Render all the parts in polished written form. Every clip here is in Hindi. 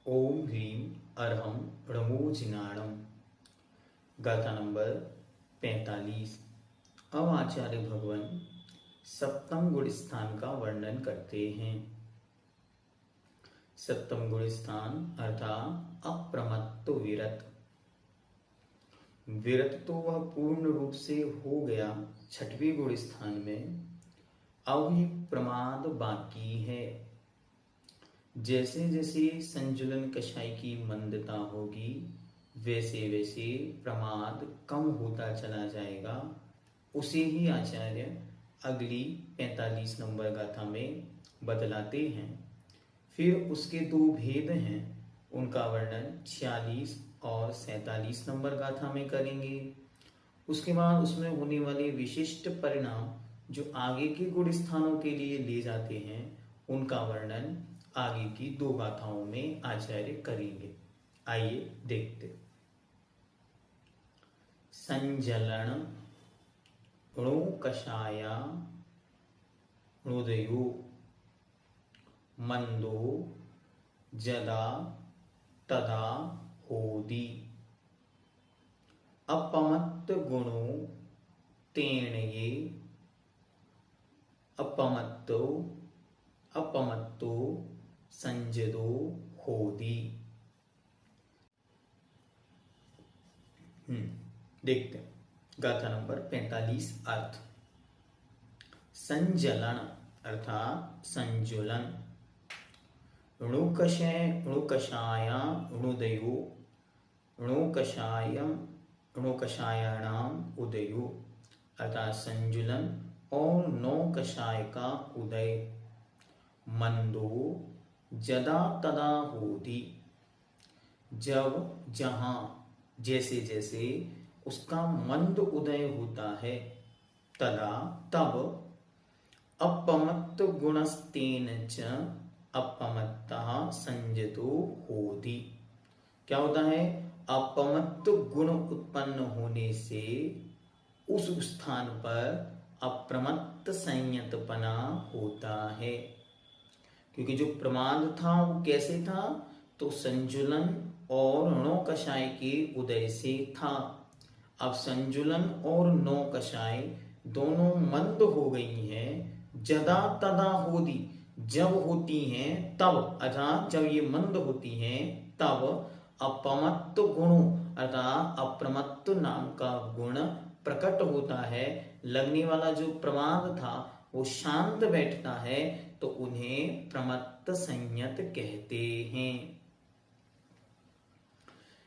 ओम ह्रीं अरहम णमोजिनाणम। गाथा नंबर 45। अब आचार्य भगवान सप्तम गुण स्थान का वर्णन करते हैं। सप्तम गुण स्थान अर्थात अप्रमत्त विरत। विरत तो वह पूर्ण रूप से हो गया छठवें गुण स्थान में, अब ही प्रमाद बाकी है। जैसे जैसे संजुलन कषाय की मंदता होगी वैसे वैसे प्रमाद कम होता चला जाएगा। उसे ही आचार्य अगली 45 नंबर गाथा में बतलाते हैं। फिर उसके दो भेद हैं, उनका वर्णन 46 और 47 नंबर गाथा में करेंगे। उसके बाद उसमें होने वाले विशिष्ट परिणाम जो आगे के गुण स्थानों के लिए ले जाते हैं, उनका वर्णन आगे की दो गाथाओं में आचार्य करेंगे। आइए देखते। संजलन णो कषाया णोदयो मंदो जदा तदा होदी। अपमत्त गुणो तेणये अपमत्तो अपमत्तो संजदो होदी। देखते हैं गाथा नंबर 45 अर्थ। संजलन अर्थात संजुलन। णुकषाया णुदयो णुकषायाणाम उदयो अर्थात संजुलन और नौ कषाय का उदय। मंदो जदा तदा होती, जब जहां जैसे जैसे उसका मंद उदय होता है, तदा तब। अपमत्त गुणस्तेन च अपमत्तः संजतो होती। क्या होता है? अपमत्त गुण उत्पन्न होने से उस स्थान पर अप्रमत्त संयतपना होता है। क्योंकि जो प्रमाद था वो कैसे था? तो संजुलन और नौ कषाय के उदय से था। अब संजुलन और नौ कषाय दोनों मंद हो गई हैं। जदा तदा होदी, जब होती हैं तब, अर्थात जब ये मंद होती हैं तब अपमत्त गुणों अर्थात अप्रमत्त नाम का गुण प्रकट होता है। लगने वाला जो प्रमाद था वो शांत बैठता है, तो उन्हें प्रमत्त संयत कहते हैं।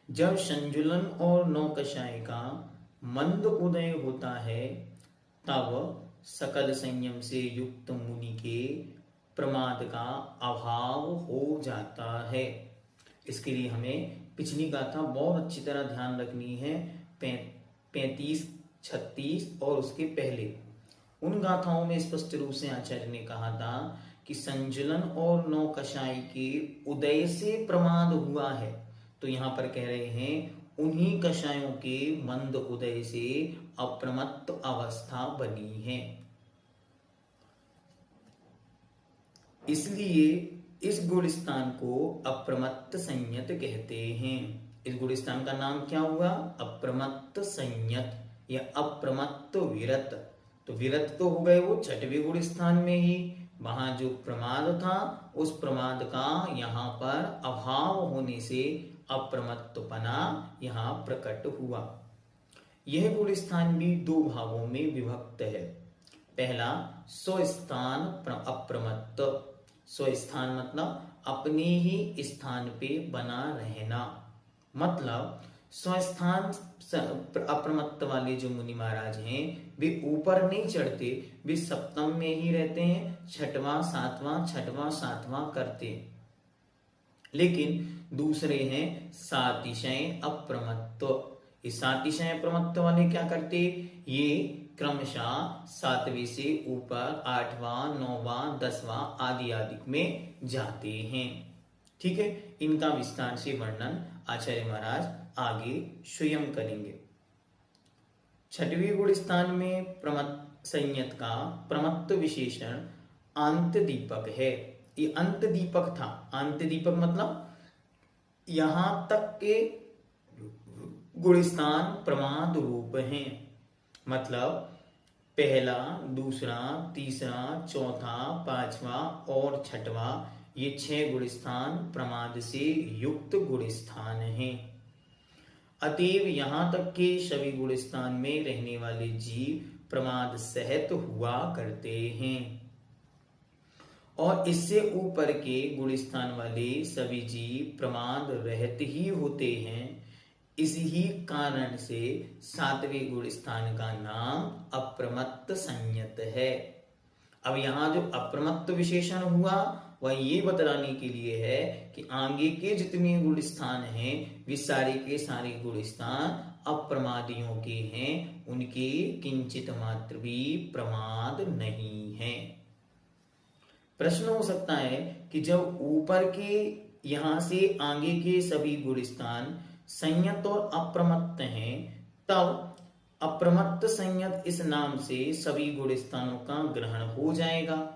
जब संजुलन और नौ कषाय का मंद उदय होता है, तब सकल संयम से युक्त मुनि के प्रमाद का अभाव हो जाता है। इसके लिए हमें पिछली गाथा बहुत अच्छी तरह ध्यान रखनी है। 35, 36 और उसके पहले उन गाथाओं में स्पष्ट रूप से आचार्य ने कहा था कि संजुलन और नौ कषाय के उदय से प्रमाद हुआ है। तो यहां पर कह रहे हैं उन्हीं कषायों के मंद उदय से अप्रमत्त अवस्था बनी है। इसलिए इस गुण स्थान को अप्रमत्त संयत कहते हैं। इस गुण स्थान का नाम क्या हुआ? अप्रमत्त संयत या अप्रमत्त विरत। तो विरत तो हो गए वो छठवें गुण स्थान में ही, वहां जो प्रमाद था उस प्रमाद का यहाँ पर अभाव होने से अप्रमत्तपना यहाँ प्रकट हुआ। यह गुण स्थान भी दो भागों में विभक्त है। पहला स्वस्थान अप्रमत्त। स्वस्थान मतलब अपने ही स्थान पे बना रहना। मतलब स्वस्थान अप्रमत्त वाले जो मुनि महाराज हैं वे ऊपर नहीं चढ़ते, वे सप्तम में ही रहते हैं, छठवां सातवां करते हैं। लेकिन दूसरे हैं सातिशय अप्रमत्व। इस सातिशय अप्रमत्व वाले क्या करते, ये क्रमशः 7वें से ऊपर 8वां 9वां 10वां आदि आदि में जाते हैं। ठीक है, इनका विस्तार से वर्णन आचार्य महाराज आगे स्वयं करेंगे। 6वें गुण स्थान में प्रमत्त संयत का प्रमत्त विशेषण अंत दीपक है। ये अंत दीपक था। अंत दीपक मतलब यहां तक के गुण स्थान प्रमाद रूप हैं। मतलब पहला, दूसरा, तीसरा, चौथा, पांचवा और छठवां, ये 6 गुण स्थान प्रमाद से युक्त गुण स्थान हैं। अतएव यहां तक के सभी गुण स्थान में रहने वाले जीव प्रमाद सहित हुआ करते हैं और इससे ऊपर के गुण स्थान वाले सभी जीव प्रमाद रहित ही होते हैं। इसी कारण से 7वें गुण स्थान का नाम अप्रमत्त संयत है। अब यहाँ जो अप्रमत्त विशेषण हुआ वह ये बतलाने के लिए है कि आगे के जितने गुण स्थान हैं वे सारे के सारे गुण स्थान अप्रमादियों के हैं, उनके किंचित मात्र भी प्रमाद नहीं है। प्रश्न हो सकता है कि जब ऊपर के यहां से आगे के सभी गुण स्थान संयत और अप्रमत्त हैं, तब अप्रमत्त संयत इस नाम से सभी गुण स्थानों का ग्रहण हो जाएगा।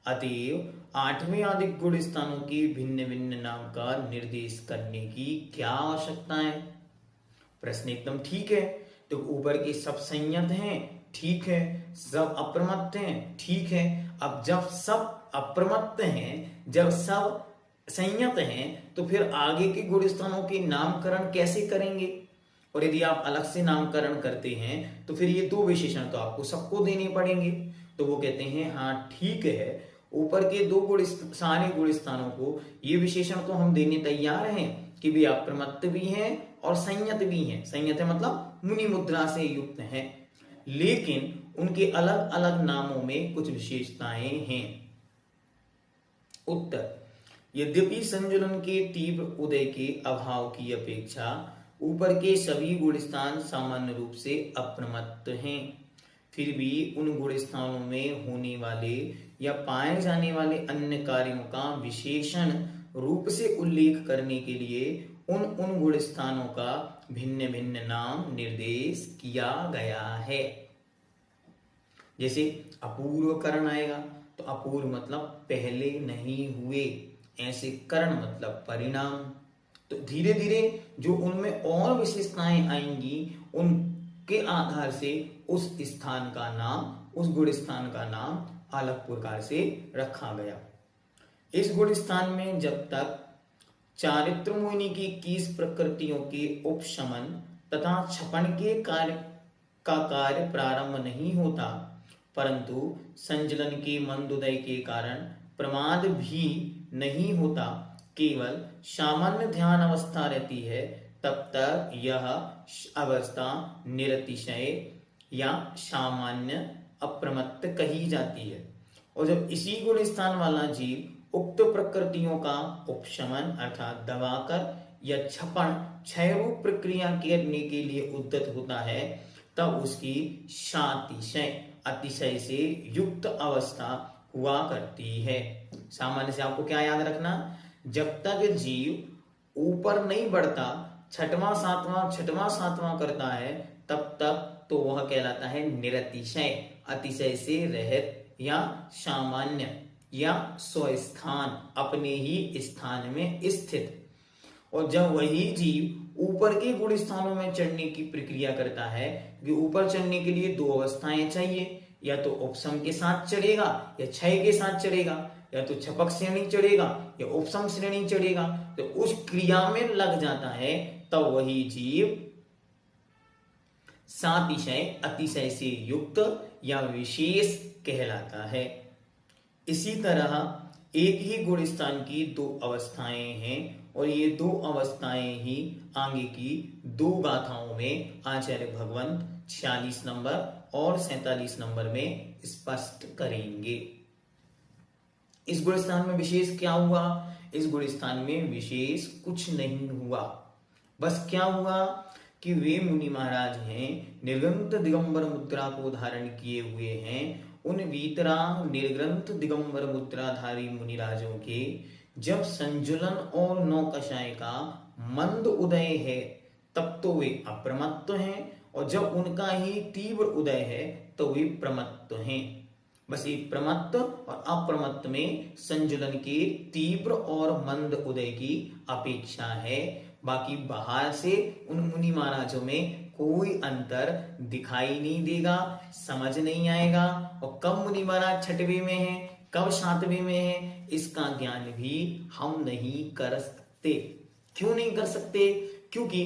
अतएव 8वें आदि गुण स्थानों के भिन्न भिन्न नाम का निर्देश करने की क्या आवश्यकता है। प्रश्न एकदम ठीक है। तो ऊपर के सब संयत हैं, ठीक है, सब अप्रमत्त हैं, ठीक है। अब जब सब अप्रमत्त हैं, जब सब संयत हैं, तो फिर आगे के गुण स्थानों के नामकरण कैसे करेंगे। और यदि आप अलग से नामकरण करते हैं तो फिर ये 2 विशेषण तो आपको सबको देने पड़ेंगे। तो वो कहते हैं हाँ ठीक है, ऊपर के 2 गुण सारे गुण स्थानों को ये विशेषण तो हम देने तैयार हैं कि वे अप्रमत्त भी हैं और संयत भी हैं। संयत है मतलब मुनि मुद्रा से युक्त हैं, लेकिन उनके अलग अलग नामों में कुछ विशेषताएं हैं। उत्तर, यद्यपि संजुलन के तीव्र उदय के अभाव की अपेक्षा ऊपर के सभी गुण स्थान सामान्य रूप से अप्रमत्त हैं, फिर भी उन गुण स्थानों में होने वाले या पाए जाने वाले अन्य कार्यों का विशेषण रूप से उल्लेख करने के लिए उन गुण स्थानों का भिन्न भिन्न नाम निर्देश किया गया है। जैसे अपूर्व करण आएगा तो अपूर्व मतलब पहले नहीं हुए, ऐसे करण मतलब परिणाम। तो धीरे धीरे जो उनमें और विशेषताएं आएंगी उनके आधार से उस स्थान का नाम, उस गुण स्थान का नाम अलग प्रकार से रखा गया। इस गुण स्थान में जब तक चारित्र मोहिनी की 21 प्रकृतियों के उपशमन तथा छपन के कार्य प्रारंभ नहीं होता, परंतु संजलन के मंदोदय के कारण प्रमाद भी नहीं होता, केवल सामान्य ध्यान अवस्था रहती है, तब तक यह अवस्था निरतिशय या सामान्य अप्रमत्त कही जाती है। और जब इसी गुण स्थान वाला जीव उक्त प्रकृतियों का उपशमन अर्थात दबाकर या छपन क्षय रूप प्रक्रिया करने के लिए उद्यत होता है, तब उसकी सातिशय अतिशय से युक्त अवस्था हुआ करती है। सामान्य से आपको क्या याद रखना, जब तक जीव ऊपर नहीं बढ़ता, छठवां सातवां करता है, तब तक तो वह कहलाता है निरतिशय, अतिशय से रहित या सामान्य या स्वस्थान, अपने ही स्थान में स्थित। और जब वही जीव ऊपर के गुण स्थानों में चढ़ने की प्रक्रिया करता है, कि ऊपर चढ़ने के लिए 2 अवस्थाएं चाहिए, या तो उपशम के साथ चढ़ेगा या क्षय के साथ चढ़ेगा, या तो छपक श्रेणी चढ़ेगा या उपशम श्रेणी चढ़ेगा। तो उस क्रिया में लग जाता है, तब वही जीव सातिशय अतिशय से युक्त या विशेष कहलाता है। इसी तरह एक ही गुण स्थान की 2 अवस्थाएं हैं और ये 2 अवस्थाएं ही आगे की 2 गाथाओं में आचार्य भगवंत 46 नंबर और 47 नंबर में स्पष्ट करेंगे। इस गुण स्थान में विशेष क्या हुआ? इस गुण स्थान में विशेष कुछ नहीं हुआ, बस क्या हुआ कि वे मुनि महाराज हैं, निर्ग्रंथ दिगंबर मुद्रा को धारण किए हुए हैं। उन वीतराग निर्ग्रंथ दिगंबर मुद्राधारी मुनिराजों के जब संजुलन और नौकषाय का मंद उदय है तब तो वे अप्रमत्त हैं, और जब उनका ही तीव्र उदय है तो वे प्रमत्त हैं। बस ये प्रमत्त और अप्रमत्त में संजुलन के तीव्र और मंद उदय की अपेक्षा है। बाकी बाहर से उन मुनि महाराजों में कोई अंतर दिखाई नहीं देगा, समझ नहीं आएगा। और कब मुनि महाराज छठवें में है, कब सातवें में है, इसका ज्ञान भी हम नहीं कर सकते। क्यों नहीं कर सकते? क्योंकि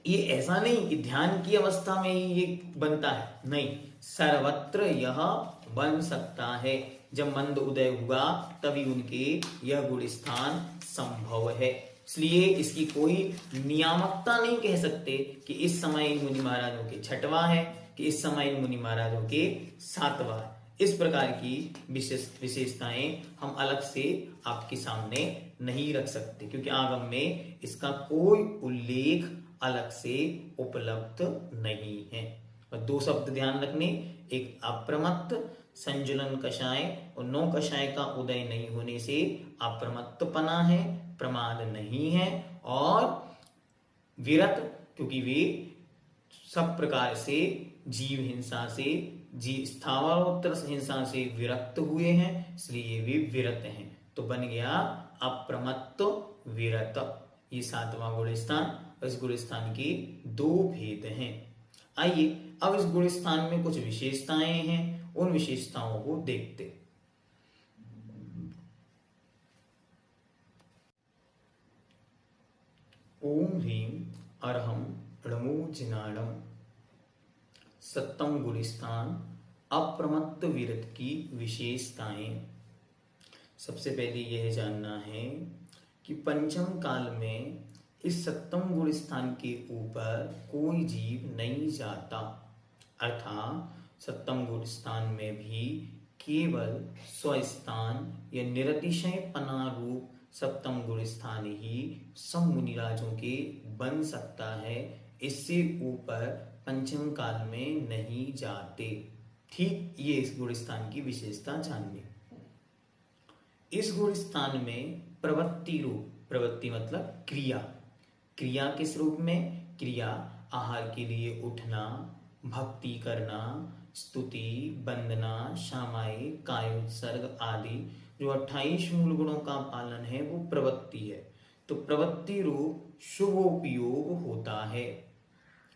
ये ऐसा नहीं कि ध्यान की अवस्था में ही ये बनता है, नहीं, सर्वत्र यह बन सकता है। जब मंद उदय हुआ तभी उनके यह गुण स्थान संभव है। इसलिए इसकी कोई नियामकता नहीं कह सकते कि इस समय इन मुनि महाराजों के छठवां है कि इस समय इन मुनि महाराजों के सातवां है। इस प्रकार की विशेषताएं हम अलग से आपके सामने नहीं रख सकते, क्योंकि आगम में इसका कोई उल्लेख अलग से उपलब्ध नहीं है। और दो शब्द ध्यान रखने, एक अप्रमत्त संजुलन कषाय और नौ कषाय का उदय नहीं होने से अप्रमत्तपना है, प्रमाद नहीं है। और विरत, क्योंकि वे सब प्रकार से जीव हिंसा से, स्थावरोत्तर हिंसा से विरक्त हुए हैं, इसलिए वे विरत हैं। तो बन गया अप्रमत्त विरत, ये सातवां गुण स्थान। इस गुण स्थान के दो भेद हैं। आइए अब इस गुण स्थान में कुछ विशेषताएं हैं, उन विशेषताओं को देखते। ओम ह्रीम अरहम णमोजिनाणम। सप्तम गुण स्थान अप्रमत्त विरत की विशेषताएं। सबसे पहले यह जानना है कि पंचम काल में इस सप्तम गुण स्थान के ऊपर कोई जीव नहीं जाता, अर्थात सप्तम गुण स्थान में भी केवल स्वस्थान या निरतिशय पना रूप सप्तम गुण स्थान ही सब मुनिराजों के बन सकता है। इससे ऊपर पंचम काल में नहीं जाते। ठीक ये इस गुण स्थान की विशेषता जानने। इस गुण स्थान में प्रवृत्ति रूप, प्रवृत्ति मतलब क्रिया, क्रिया किस रूप में? क्रिया आहार के लिए उठना, भक्ति करना, स्तुति, वंदना, सामायिक, कायोत्सर्ग आदि जो 28 मूल गुणों का पालन है वो प्रवृत्ति है। तो प्रवृत्ति रूप शुभोपयोग होता है,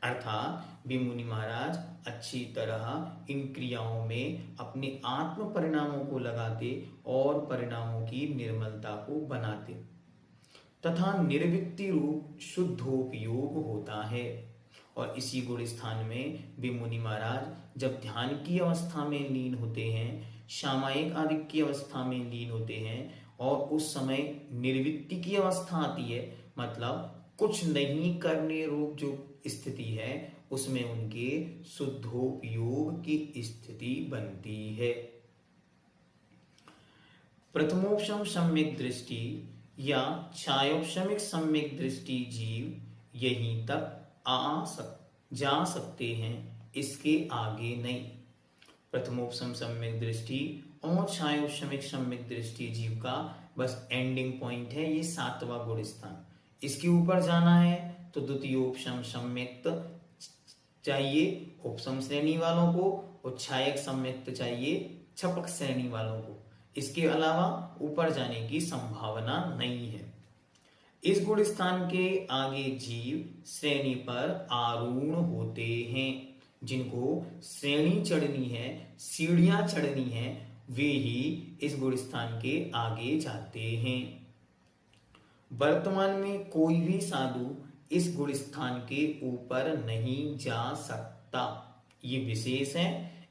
अर्थात वे मुनि महाराज अच्छी तरह इन क्रियाओं में अपने आत्म परिणामों को लगाते और परिणामों की निर्मलता को बनाते, तथा निर्वृत्ति रूप शुद्धोपयोग होता है। और इसी गुण स्थान में वे मुनि महाराज जब ध्यान की अवस्था में लीन होते हैं, सामायिक आदि की अवस्था में लीन होते हैं, और उस समय निर्वृत्ति की अवस्था आती है, मतलब कुछ नहीं करने रूप जो स्थिति है, उसमें उनके शुद्धोपयोग की स्थिति बनती है। प्रथमोपशम सम्यक दृष्टि या छायोपशमिक सम्यक दृष्टि जीव यहीं तक जा सकते हैं, इसके आगे नहीं। प्रथमोपशम सम्यक दृष्टि और छायोपशमिक सम्यक दृष्टि जीव का बस एंडिंग पॉइंट है, ये सातवां गुण स्थान। इसके ऊपर जाना है तो द्वितीयोपशम सम्यक्त चाहिए उपशम श्रेणी वालों को, और छायक सम्यक्त चाहिए छपक श्रेणी वालों को। इसके अलावा ऊपर जाने की संभावना नहीं है। इस गुण स्थान के आगे जीव श्रेणी पर आरूढ़ होते हैं। जिनको श्रेणी चढ़नी है, सीढ़ियां चढ़नी है, वे ही इस गुण स्थान के आगे जाते हैं। वर्तमान में कोई भी साधु इस गुण स्थान के ऊपर नहीं जा सकता। ये विशेष है,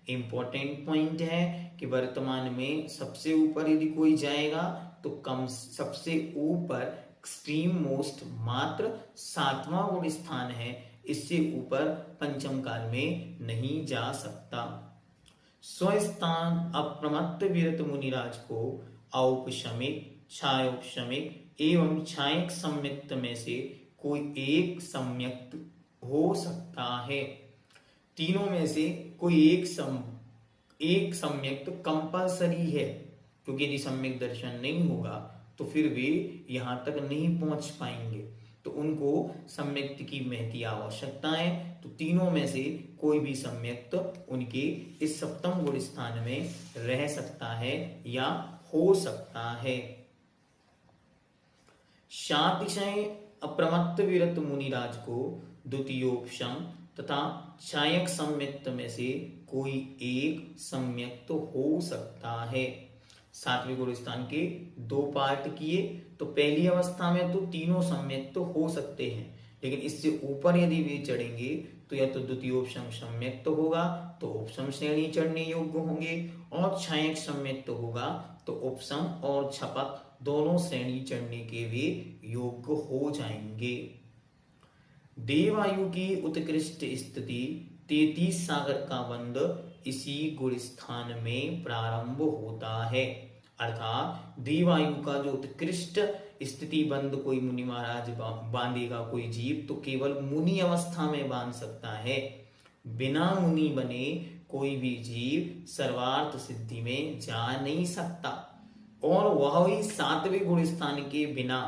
इंपॉर्टेंट पॉइंट है कि वर्तमान में सबसे ऊपर यदि कोई जाएगा तो कम सबसे ऊपर एक्सट्रीम मोस्ट मात्र सातवां गुण स्थान है, इससे ऊपर पंचम काल में नहीं जा सकता। स्वस्थान अप्रमत्त विरत मुनिराज को औपशमिक, छायोपशमिक एवं छायक सम्यक्त में से कोई एक सम्यक्त हो सकता है। तीनों में से कोई एक सम्यक्त कंपलसरी है, क्योंकि यदि सम्यक दर्शन नहीं होगा तो फिर वे यहां तक नहीं पहुंच पाएंगे, तो उनको सम्यक्त की महती आवश्यकता है। तो तीनों में से कोई भी सम्यक्त उनके इस सप्तम गुण स्थान में रह सकता है या हो सकता है। शातिशय अप्रमत्त विरत मुनिराज को द्वितीयोपशम तथा छायक सम्यक्त में से कोई एक सम्यक्त हो सकता है। सातवें गुण स्थान के दो पार्ट किए, तो पहली अवस्था में तो तीनों सम्यक्त हो सकते हैं, लेकिन इससे ऊपर यदि वे चढ़ेंगे तो या तो द्वितीयोपशम सम्यक्त होगा तो उपशम श्रेणी चढ़ने योग्य होंगे, और छायक सम्यक्त होगा तो उपशम और छपक दोनों श्रेणी चढ़ने के वे योग्य हो जाएंगे। देवायु की उत्कृष्ट स्थिति 33 सागर का बंद इसी गुण स्थान में प्रारंभ होता है। अर्थात देवायु का जो उत्कृष्ट स्थिति बंद कोई मुनि महाराज बांधेगा कोई जीव, तो केवल मुनि अवस्था में बांध सकता है। बिना मुनि बने कोई भी जीव सर्वार्थ सिद्धि में जा नहीं सकता, और वह ही सातवें गुण स्थान के बिना,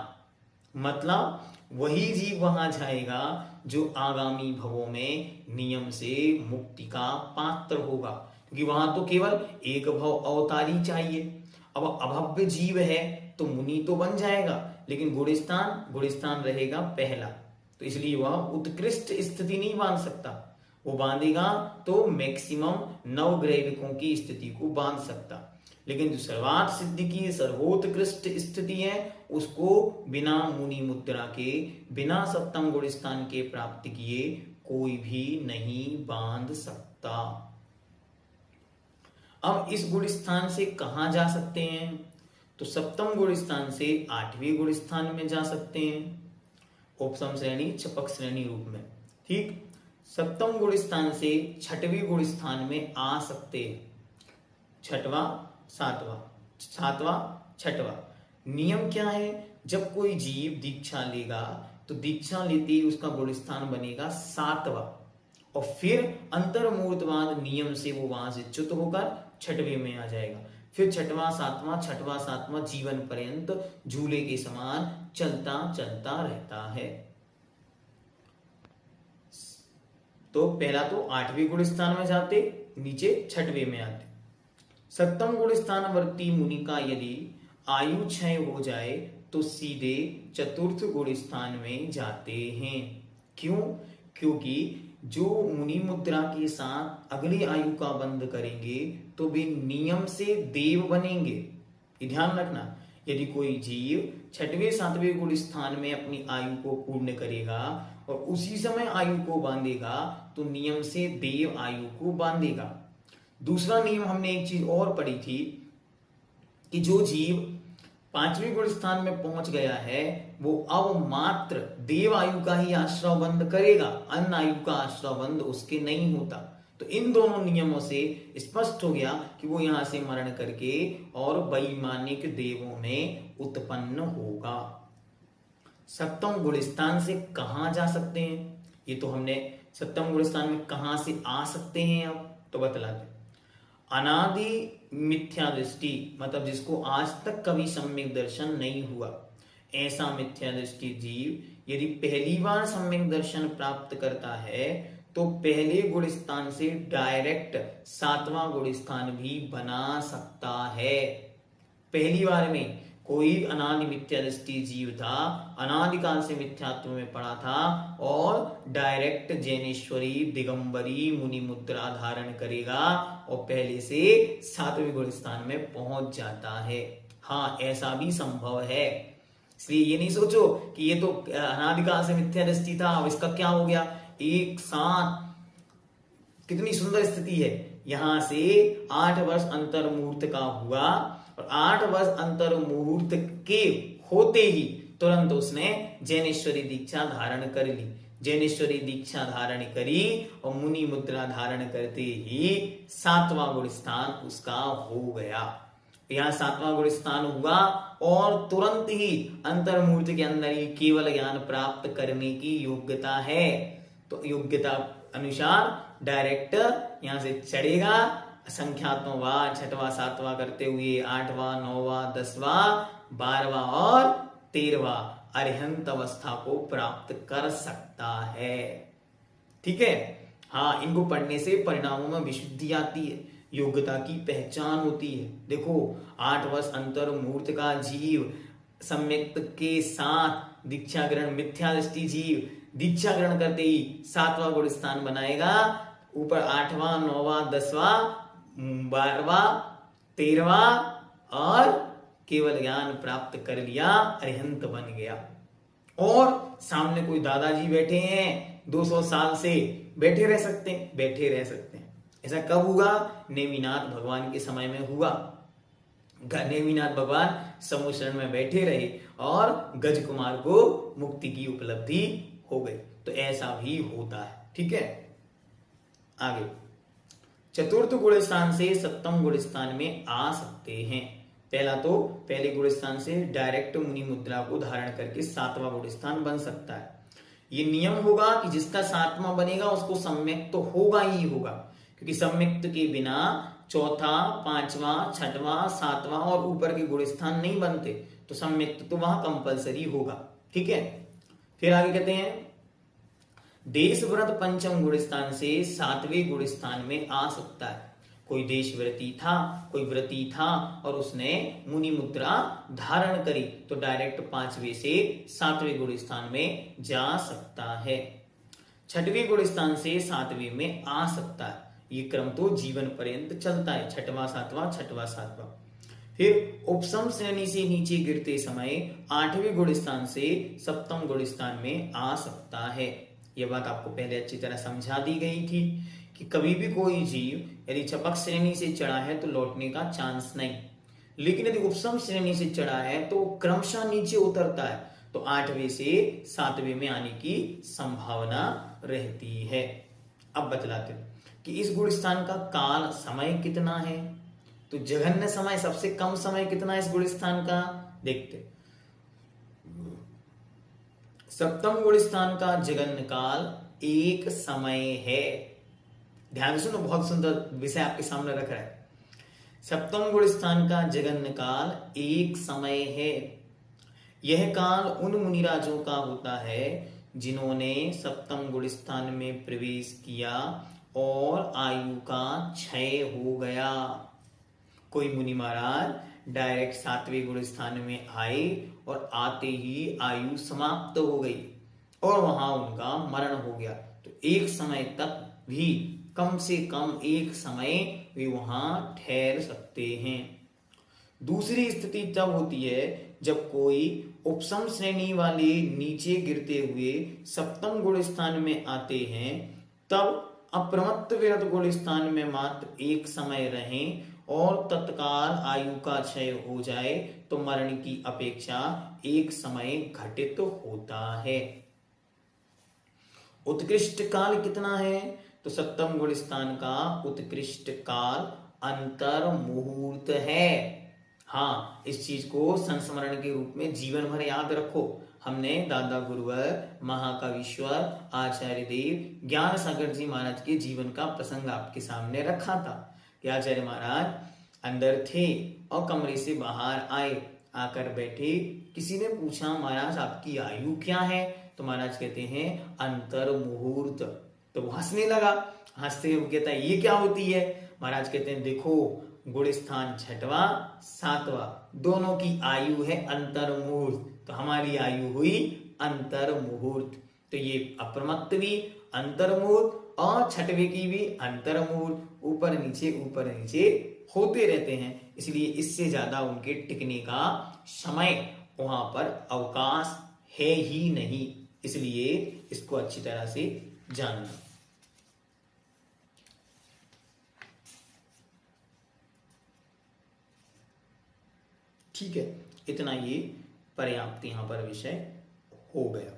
मतलब वही जीव वहां जाएगा जो आगामी भवों में नियम से मुक्ति का पात्र होगा, क्योंकि वहां तो केवल एक भव अवतारी चाहिए। अब अभव्य जीव है तो मुनि तो बन जाएगा, लेकिन गुणस्थान रहेगा पहला, तो इसलिए वह उत्कृष्ट स्थिति नहीं बांध सकता। वो बांधेगा तो मैक्सिमम नवग्रहिकों की स्थिति को बांध सकता, लेकिन जो सर्वार्थ सिद्धि की सर्वोत्कृष्ट स्थिति है उसको बिना मुनि मुद्रा के, बिना सप्तम गुण स्थान के प्राप्त किए कोई भी नहीं बांध सकता। अब इस गुण स्थान से कहां जा सकते हैं? तो सप्तम गुण स्थान से आठवीं गुण स्थान में जा सकते हैं, उपशम श्रेणी छपक श्रेणी रूप में। ठीक, सप्तम गुण स्थान से छठवीं गुण स्थान में आ सकते हैं। छठवा, सातवां, छठवा। नियम क्या है? जब कोई जीव दीक्षा लेगा तो दीक्षा लेते ही उसका गुण स्थान बनेगा सातवां, और फिर अंतर्मुहूर्तवाद नियम से वो वहां से च्युत होकर छठवें में आ जाएगा। फिर छठवां सातवां जीवन पर्यंत झूले के समान चलता चलता रहता है। तो पहला तो आठवें गुण स्थान में जाते, नीचे छठवें में आते। सप्तम गुण स्थानवर्ती मुनि का यदि आयु क्षय हो जाए तो सीधे चतुर्थ गुण स्थान में जाते हैं। क्यों? क्योंकि जो मुनि मुद्रा के साथ अगली आयु का बंध करेंगे तो वे नियम से देव बनेंगे। ये ध्यान रखना, यदि कोई जीव छठवें सातवें गुण स्थान में अपनी आयु को पूर्ण करेगा और उसी समय आयु को बांधेगा तो नियम से देव आयु को बांधेगा। दूसरा नियम हमने एक चीज और पढ़ी थी कि जो जीव पांचवें गुण स्थान में पहुंच गया है वो अब मात्र देव आयु का ही आश्रय बंद करेगा, अन्य आयु का आश्रय बंद उसके नहीं होता। तो इन दोनों नियमों से स्पष्ट हो गया कि वो यहां से मरण करके और वैमानिक देवों में उत्पन्न होगा। सप्तम गुण स्थान से कहां जा सकते हैं? ये तो हमने सप्तम गुण स्थान में कहां से आ सकते हैं अब तो बतलाते। अनादि मिथ्या दृष्टि, मतलब जिसको आज तक कभी सम्यक दर्शन नहीं हुआ, ऐसा मिथ्या दृष्टि जीव यदि पहली बार सम्यक दर्शन प्राप्त करता है तो पहले गुण स्थान से डायरेक्ट सातवां गुण स्थान भी बना सकता है। पहली बार में कोई अनादि मिथ्या दृष्टि जीव था, अनादिकाल से मिथ्यात्व में पड़ा था और डायरेक्ट जैनेश्वरी दिगंबरी मुनि मुद्रा धारण करेगा और पहले से सातवें गुण स्थान में पहुंच जाता है। हाँ, ऐसा भी संभव है। इसलिए ये नहीं सोचो कि ये तो अनादिकाल से मिथ्या दृष्टि था, अब इसका क्या हो गया। एक साथ कितनी सुंदर स्थिति है, यहां से 8 वर्ष अंतर मुहूर्त का हुआ और 8 वर्ष अंतर मुहूर्त के होते ही तुरंत उसने जैनेश्वरी दीक्षा धारण कर ली। जैनेश्वरी दीक्षा धारण करी और मुनि मुद्रा धारण करते ही 7वां गुण स्थान उसका हो गया। यहाँ 7वां गुण स्थान हुआ और तुरंत ही अंतर्मूर्ति के अंदर ही केवल ज्ञान प्राप्त करने की योग्यता है। तो योग्यता अनुसार डायरेक्ट यहां से चढ़ेगा, संख्यात्मक वार 6वां 7वां करते हुए 8वां 9वां 10वां 12वां और 13वां अरिहंत अवस्था को प्राप्त कर सकता है। ठीक है, हाँ, इनको पढ़ने से परिणामों में विशुद्धि आती है, योग्यता की पहचान होती है। देखो 8 वर्ष अंतर मूर्त का जीव सम्यक के साथ दीक्षा ग्रहण, मिथ्या दृष्टि जीव दीक्षा ग्रहण करते ही 7वां गुण स्थान बनाएगा, ऊपर 8वां 9वां 10वां 12वां 13वां और केवल ज्ञान प्राप्त कर लिया, अरिहंत बन गया। और सामने कोई दादाजी बैठे हैं 200 साल से, बैठे रह सकते हैं, बैठे रह सकते हैं। ऐसा कब हुआ? नेमिनाथ भगवान के समय में हुआ। नेमिनाथ भगवान समुद्र में बैठे रहे और गज कुमार को मुक्ति की उपलब्धि हो गई। तो ऐसा भी होता है। ठीक है, आगे चतुर्थ गुण स्थान से 7वें गुण स्थान में आ सकते हैं। पहला तो पहले गुण स्थान से डायरेक्ट मुनि मुद्रा को धारण करके 7वां गुण स्थान बन सकता है। ये नियम होगा कि जिसका 7वां बनेगा उसको सम्यक तो होगा ही होगा, क्योंकि सम्यक के बिना चौथा 5वां 6वां 7वां और ऊपर के गुण स्थान नहीं बनते। तो सम्यक तो वहां कंपलसरी होगा। ठीक है, फिर आगे कहते हैं देश व्रत 5वें गुण स्थान से 7वें गुण स्थान में आ सकता है। कोई देशव्रती था, कोई व्रती था और उसने मुनि मुद्रा धारण करी, तो डायरेक्ट 5वें से 7वें गुण स्थान में जा सकता है। 6वें गुण स्थान से 7वें में आ सकता है। ये क्रम तो जीवन पर्यंत चलता है, 6वां 7वां 6वां 7वां। फिर उपसम श्रेणी से नीचे गिरते समय 8वें गुण स्थान से 7वें गुण स्थान में आ सकता है। यह बात आपको पहले अच्छी तरह समझा दी गई थी कि कभी भी कोई जीव यदि चपक श्रेणी से चढ़ा है तो लौटने का चांस नहीं, लेकिन यदि उपसम श्रेणी से चढ़ा है तो क्रमशः नीचे उतरता है, तो 8वें से 7वें में आने की संभावना रहती है। अब बतलाते कि इस गुण स्थान का काल समय कितना है। तो जघन्य समय, सबसे कम समय कितना है इस गुण स्थान का, देखते। 7वें गुण स्थान का जघन्य काल 1 समय है। ध्यान सुनो, बहुत सुंदर विषय आपके सामने रख रहा है। 7वें गुण स्थान का जघन्य काल 1 समय है। यह काल उन मुनिराजों का होता है जिन्होंने 7वें गुण स्थान में प्रवेश किया और आयु का क्षय हो गया। कोई मुनि महाराज डायरेक्ट 7वें गुण स्थान में आए और आते ही आयु समाप्त हो गई और वहां उनका मरण हो गया। तो एक समय तक भी, कम से कम एक समय वे वहां ठहर सकते हैं। दूसरी स्थिति तब होती है जब कोई उपसम श्रेणी वाले नीचे गिरते हुए 7वें गुण स्थान में आते हैं, तब अप्रमत्त विरत गुण स्थान में मात्र एक समय रहें और तत्काल आयु का क्षय हो जाए तो मरण की अपेक्षा एक समय घटित होता है। उत्कृष्ट काल कितना है? तो 7वें गुण स्थान का उत्कृष्ट काल अंतर मुहूर्त है। हाँ, इस चीज को संस्मरण के रूप में जीवन भर याद रखो। हमने दादा गुरुवर, महाकावीश्वर, आचार्य देव, ज्ञान सागर जी महाराज के जीवन का प्रसंग आपके सामने रखा था कि आचार्य महाराज अंदर थे और कमरे से बाहर आए, आकर बैठे। किसी ने पूछा महाराज आपकी आयु क्या है? तो महाराज कहते हैं अंतर मुहूर्त। तो वो हंसने लगा, हंसते हुए कहता है ये क्या होती है? महाराज कहते हैं देखो, गुण स्थान 6वां 7वां दोनों की आयु है अंतर मुहूर्त, तो हमारी आयु हुई अंतर मुहूर्त। तो ये अप्रमत्त भी अंतर मुहूर्त और 6वें की भी अंतर मुहूर्त, ऊपर नीचे होते रहते हैं। इसलिए इससे ज्यादा उनके टिकने का समय वहां पर अवकाश है ही नहीं। इसलिए इसको अच्छी तरह से जानना। ठीक है, इतना ये पर्याप्त यहां पर विषय हो गया।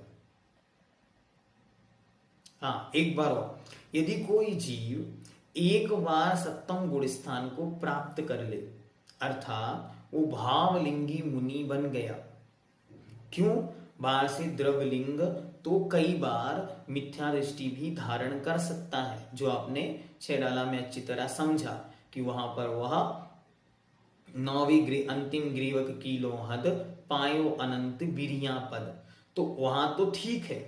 हाँ, एक बार और, यदि कोई जीव एक बार सप्तम गुण स्थान को प्राप्त कर ले, अर्थात वो भावलिंगी मुनि बन गया। क्यों? बाहर से द्रवलिंग तो कई बार मिथ्या दृष्टि भी धारण कर सकता है, जो आपने छेडाला में अच्छी तरह समझा कि वहां पर वह नौवीं अंतिम ग्रीवक की लोहद पायो अनंत बिरिया पद, तो वहां तो ठीक है,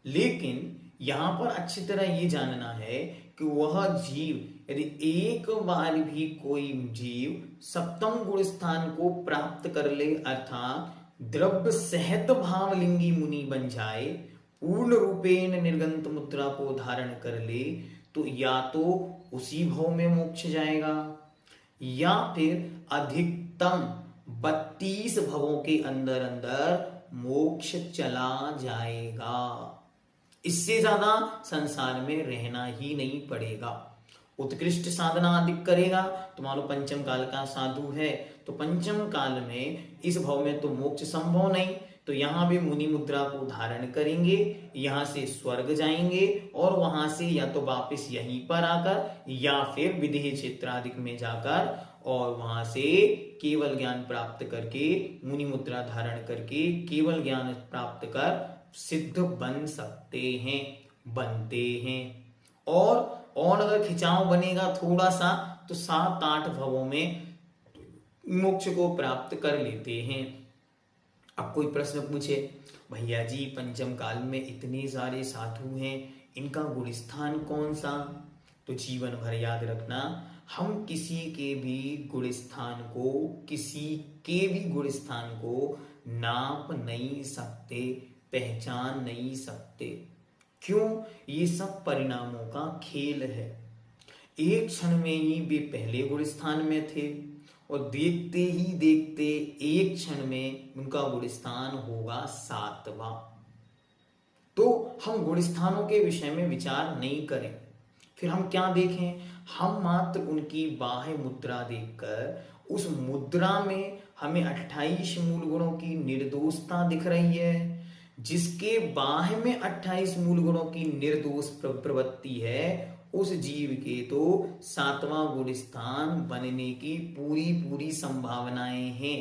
लेकिन यहां पर अच्छी तरह ये जानना है कि वह जीव यदि एक बार भी कोई जीव सप्तम गुण स्थान को प्राप्त कर ले, अर्थात द्रव्य सहित भावलिंगी मुनि बन जाए, पूर्ण रूपेण निर्गंत मुद्रा को धारण कर ले, तो या तो उसी भव में मोक्ष जाएगा या फिर अधिकतम 32 भवों के अंदर अंदर मोक्ष चला जाएगा। इससे ज्यादा संसार में रहना ही नहीं पड़ेगा। उत्कृष्ट साधना अधिक करेगा तो मान लो पंचम काल का साधु है, तो पंचम काल में इस भव में तो मोक्ष संभव नहीं, तो यहां भी मुनि मुद्रा को धारण करेंगे, यहां से स्वर्ग जाएंगे और वहां से या तो वापस यहीं पर आकर या फिर विदेह क्षेत्राधिक में जाकर और वहां से केवल ज्ञान प्राप्त करके, मुनि मुद्रा धारण करके केवल ज्ञान प्राप्त कर सिद्ध बन सकते हैं, बनते हैं। और अगर खिंचाव बनेगा थोड़ा सा तो 7-8 भवों में मोक्ष को प्राप्त कर लेते हैं। अब कोई प्रश्न पूछे, भैया जी पंचम काल में इतने सारे साधु हैं, इनका गुण स्थान कौन सा? तो जीवन भर याद रखना, हम किसी के भी गुण स्थान को नाप नहीं सकते, पहचान नहीं सकते। क्यों? ये सब परिणामों का खेल है। एक क्षण में ही वे पहले गुण स्थान में थे और देखते ही देखते एक क्षण में उनका गुण स्थान होगा 7वां। तो हम गुण स्थानों के विषय में विचार नहीं करें, फिर हम क्या देखें? हम मात्र उनकी बाह्य मुद्रा देखकर उस मुद्रा में हमें 28 मूल गुणों की निर्दोषता दिख रही है। जिसके बाह्य में 28 मूल गुणों की निर्दोष प्रवृत्ति है, उस जीव के तो 7वां गुण स्थान बनने की पूरी संभावनाएं हैं।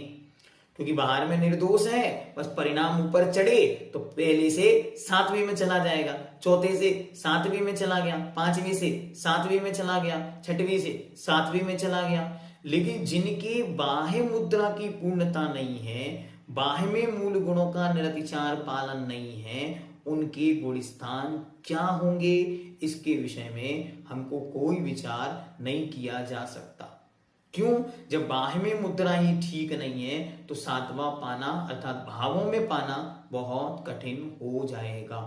क्योंकि बाहर में निर्दोष है, बस परिणाम ऊपर चढ़े तो पहले से 7वीं में चला जाएगा, चौथे से 7वीं में चला गया, 5वीं से 7वीं में चला गया, 6वीं से 7वीं में चला गया। लेकिन जिनके बाह्य मुद्रा की पूर्णता नहीं है, बाह्य में मूल गुणों का निरतिचार पालन नहीं है, उनके गुण स्थान क्या होंगे, इसके विषय में हमको कोई विचार नहीं किया जा सकता। क्यों? जब बाह्य में मुद्रा ही ठीक नहीं है तो 7वां पाना अर्थात भावों में पाना बहुत कठिन हो जाएगा।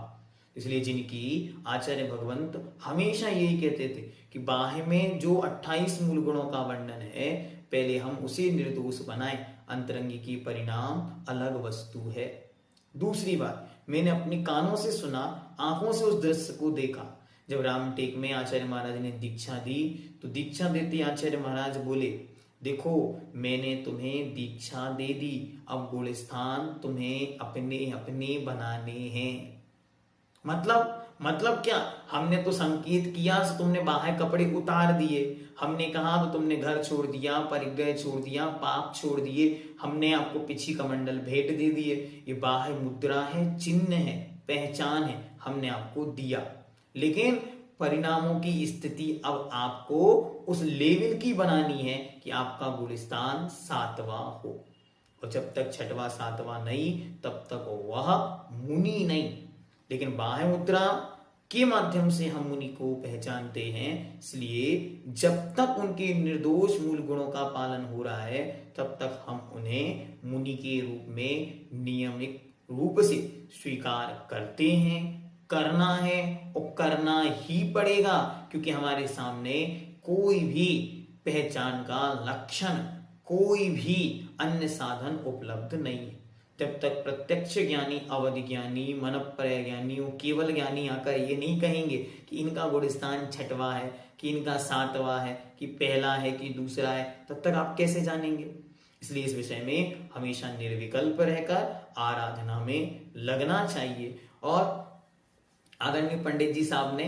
इसलिए जिनकी आचार्य भगवंत हमेशा यही कहते थे कि बाह्य में जो 28 मूल गुणों का वर्णन है, पहले हम उसे निर्दोष बनाएं, अंतरंगी की परिणाम अलग वस्तु है। दूसरी बात, मैंने अपनी कानों से सुना, आंखों से उस दृश्य को देखा। जब रामटेक में आचार्य महाराज ने दीक्षा दी तो दीक्षा देते आचार्य महाराज बोले, देखो मैंने तुम्हें दीक्षा दे दी, अब गुण स्थान तुम्हें अपने अपने बनाने हैं। मतलब क्या? हमने तो संकेत किया तो तुमने बाहर कपड़े उतार दिए, हमने कहा तो तुमने घर छोड़ दिया, परिग्रह छोड़ दिया, पाप छोड़ दिए, हमने आपको पिछी कमंडल भेंट दे दिए। ये बाह्य मुद्रा है, चिन्ह है, पहचान है, हमने आपको दिया। लेकिन परिणामों की स्थिति अब आपको उस लेवल की बनानी है कि आपका गुण स्थान 7वां हो, और जब तक 6वां 7वां नहीं तब तक वह मुनि नहीं। लेकिन बाह्य मुद्रा के माध्यम से हम मुनि को पहचानते हैं, इसलिए जब तक उनके निर्दोष मूल गुणों का पालन हो रहा है तब तक हम उन्हें मुनि के रूप में नियमित रूप से स्वीकार करते हैं, करना है और करना ही पड़ेगा, क्योंकि हमारे सामने कोई भी पहचान का लक्षण, कोई भी अन्य साधन उपलब्ध नहीं है। जब तक प्रत्यक्ष ज्ञानी, अवधि ज्ञानी, मनप्राय ज्ञानी और केवल ज्ञानी आकर ये नहीं कहेंगे कि इनका गुण स्थान 6वां है, कि इनका 7वां है, कि पहला है कि दूसरा है, तब तक आप कैसे जानेंगे? इसलिए इस विषय में हमेशा निर्विकल्प रहकर आराधना में लगना चाहिए। और आदरणीय पंडित जी साहब ने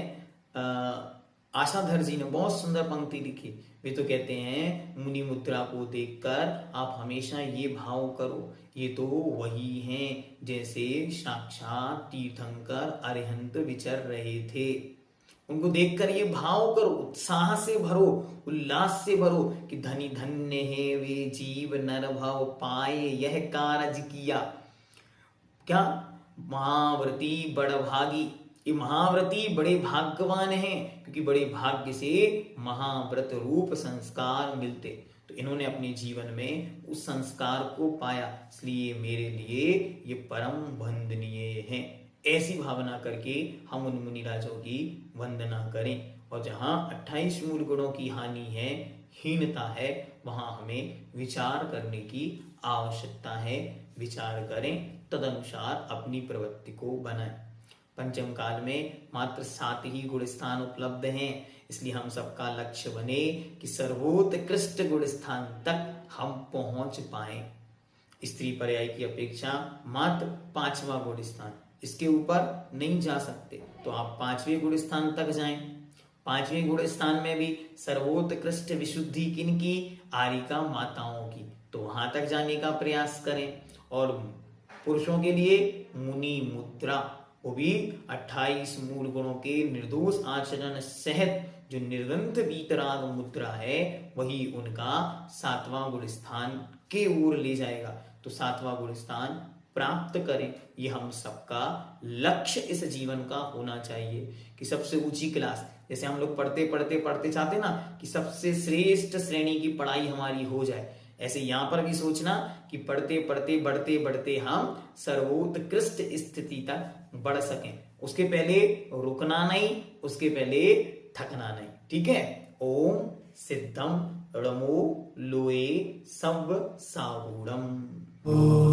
आशाधर जी ने बहुत सुंदर पंक्ति लिखी। वे तो कहते हैं, मुनि मुद्रा को देखकर आप हमेशा ये भाव करो, ये तो वही हैं जैसे साक्षात तीर्थंकर अरिहंत विचर रहे थे। उनको देखकर ये भाव करो, उत्साह से भरो, उल्लास से भरो कि धनी धन्य है वे जीव नर भव पाए यह कारज किया। क्या? महाव्रती बड़ भागी, ये महाव्रती बड़े भाग्यवान हैं क्योंकि बड़े भाग्य से महाव्रत रूप संस्कार मिलते। तो इन्होंने अपने जीवन में उस संस्कार को पाया, इसलिए मेरे लिए ये परम वंदनीय हैं। ऐसी भावना करके हम उन मुनि राजों की वंदना करें। और जहां 28 मूल गुणों की हानि है, हीनता है, वहां हमें विचार करने की आवश्यकता है। विचार करें, तदनुसार अपनी प्रवृत्ति को बनाएं। पंचम काल में मात्र 7 ही गुण स्थान उपलब्ध हैं, इसलिए हम सबका लक्ष्य बने कि सर्वोत्कृष्ट गुण स्थान तक हम पहुंच पाएं। स्त्री पर्याय की अपेक्षा मात्र 5वां गुण स्थान, इसके ऊपर नहीं जा सकते, तो आप 5वें गुण स्थान तक जाएं। 5वें गुण स्थान में भी सर्वोत्कृष्ट विशुद्धि किनकी? आरिका माताओं की, तो वहां तक जाने का प्रयास करें। और पुरुषों के लिए मुनि मुद्रा, वो भी 28 मूल गुणों के निर्दोष आचरण सहित जो निर्गंध वीतराग मुद्रा है, वही उनका 7वां गुण स्थान के ओर ले जाएगा। तो 7वां गुण स्थान प्राप्त करें, ये हम सबका लक्ष्य इस जीवन का होना चाहिए कि सबसे ऊंची क्लास, जैसे हम लोग पढ़ते चाहते ना कि सबसे श्रेष्ठ श्रेणी की पढ़ाई हमारी हो जाए, ऐसे यहां पर भी सोचना कि पढ़ते बढ़ते हम सर्वोत्कृष्ट स्थिति तक बढ़ सकें। उसके पहले रुकना नहीं, उसके पहले थकना नहीं। ठीक है। ओम सिद्धम रमो लोए सव साहूढ़म।